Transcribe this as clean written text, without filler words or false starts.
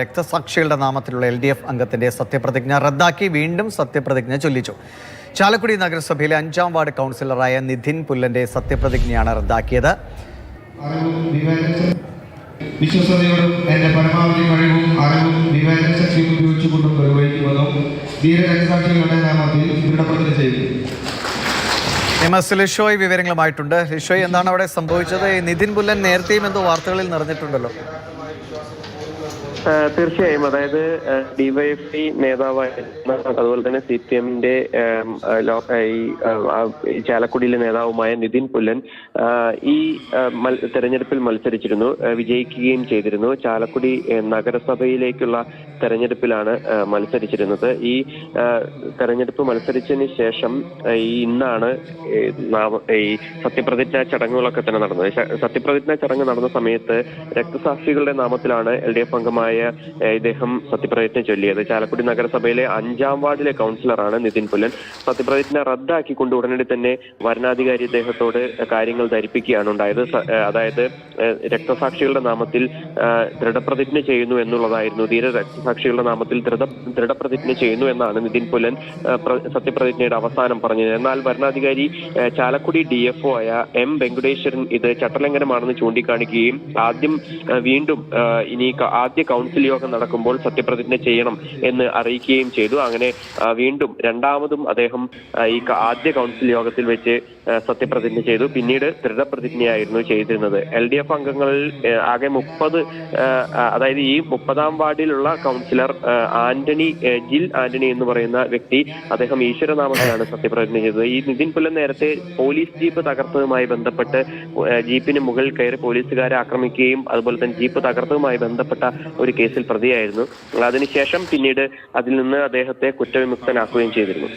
രക്തസാക്ഷികളുടെ നാമത്തിലുള്ള LDF അംഗത്തിന്റെ സത്യപ്രതിജ്ഞ റദ്ദാക്കി വീണ്ടും സത്യപ്രതിജ്ഞ ചൊല്ലിച്ചു. ചാലക്കുടി നഗരസഭയിലെ 5-ാം വാർഡ് കൗൺസിലറായ നിധിൻ പുല്ലന്റെ സത്യപ്രതിജ്ഞയാണ് റദ്ദാക്കിയത്. വിശ്വസതയോടും എന്റെ പരമാവധി കഴിവും അറിവും വിവേചനശക്തിയും ഉപയോഗിച്ചുകൊണ്ടും നിർവഹിക്കുമെന്നും ധീരരക്തസാക്ഷികളുടെ നാമത്തിൽ ദൃഢപ്രതിജ്ഞ ചെയ്തു. MS ലിഷോയ് വിവരങ്ങളുമായിട്ടുണ്ട്. ലിഷോയ്, എന്താണ് അവിടെ സംഭവിച്ചത്? നിധിൻ പുല്ലൻ നേരത്തെയും എന്തോ വാർത്തകളിൽ നിറഞ്ഞിട്ടുണ്ടല്ലോ. തീർച്ചയായും, അതായത് ഡിവൈഎഫ്ഐ നേതാവായിരുന്ന അതുപോലെ തന്നെ CPM-ന്റെ ഈ ചാലക്കുടിയിലെ നേതാവുമായ നിധിൻ പുല്ലൻ ഈ തെരഞ്ഞെടുപ്പിൽ മത്സരിച്ചിരുന്നു, വിജയിക്കുകയും ചെയ്തിരുന്നു. ചാലക്കുടി നഗരസഭയിലേക്കുള്ള തെരഞ്ഞെടുപ്പിലാണ് മത്സരിച്ചിരുന്നത്. ഈ തെരഞ്ഞെടുപ്പ് മത്സരിച്ചതിന് ശേഷം ഇന്നാണ് ഈ സത്യപ്രതിജ്ഞാ ചടങ്ങുകളൊക്കെ തന്നെ നടന്നത്. സത്യപ്രതിജ്ഞാ ചടങ്ങ് നടന്ന സമയത്ത് രക്തസാക്ഷികളുടെ നാമത്തിലാണ് LDF അംഗമായ ഇദ്ദേഹം സത്യപ്രതിജ്ഞ ചൊല്ലിയത്. ചാലക്കുടി നഗരസഭയിലെ 5-ാം വാർഡിലെ കൗൺസിലറാണ് നിധിൻ പുല്ലൻ. സത്യപ്രതിജ്ഞ റദ്ദാക്കിക്കൊണ്ട് ഉടനടി തന്നെ വരണാധികാരി ഇദ്ദേഹത്തോട് കാര്യങ്ങൾ ധരിപ്പിക്കുകയാണ് ഉണ്ടായത്. അതായത് രക്തസാക്ഷികളുടെ നാമത്തിൽ ദൃഢപ്രതിജ്ഞ ചെയ്യുന്നു എന്നുള്ളതായിരുന്നു. ധീര രക്തസാക്ഷികളുടെ നാമത്തിൽ ദൃഢപ്രതിജ്ഞ ചെയ്യുന്നു എന്നാണ് നിധിൻ പുല്ലൻ സത്യപ്രതിജ്ഞയുടെ അവസാനം പറഞ്ഞത്. എന്നാൽ വരണാധികാരി ചാലക്കുടി DFO ആയ M വെങ്കടേശ്വരൻ ഇത് ചട്ടലംഘനമാണെന്ന് ചൂണ്ടിക്കാണിക്കുകയും വീണ്ടും ഇനി ആദ്യ കൗൺസിൽ യോഗം നടക്കുമ്പോൾ സത്യപ്രതിജ്ഞ ചെയ്യണം എന്ന് അറിയിക്കുകയും ചെയ്തു. അങ്ങനെ വീണ്ടും രണ്ടാമതും അദ്ദേഹം ഈ ആദ്യ കൗൺസിൽ യോഗത്തിൽ വെച്ച് സത്യപ്രതിജ്ഞ ചെയ്തു. പിന്നീട് ദൃഢപ്രതിജ്ഞയായിരുന്നു ചെയ്തിരുന്നത്. LDF അംഗങ്ങളിൽ ആകെ 30, അതായത് ഈ 30-ാം വാർഡിലുള്ള കൗൺസിലർ ജിൽ ആന്റണി എന്ന് പറയുന്ന വ്യക്തി, അദ്ദേഹം ഈശ്വരനാമത്തിലാണ് സത്യപ്രതിജ്ഞ ചെയ്തത്. ഈ നിധിൻ പുല്ലൻ നേരത്തെ പോലീസ് ജീപ്പ് തകർത്തതുമായി ബന്ധപ്പെട്ട് ജീപ്പിന് മുകളിൽ കയറി പോലീസുകാരെ ആക്രമിക്കുകയും അതുപോലെ തന്നെ ജീപ്പ് തകർത്തതുമായി ബന്ധപ്പെട്ട ഒരു കേസിൽ പ്രതിയായിരുന്നു. അതിനുശേഷം പിന്നീട് അതിൽ നിന്ന് അദ്ദേഹത്തെ കുറ്റവിമുക്തനാക്കുകയും ചെയ്തിരുന്നു.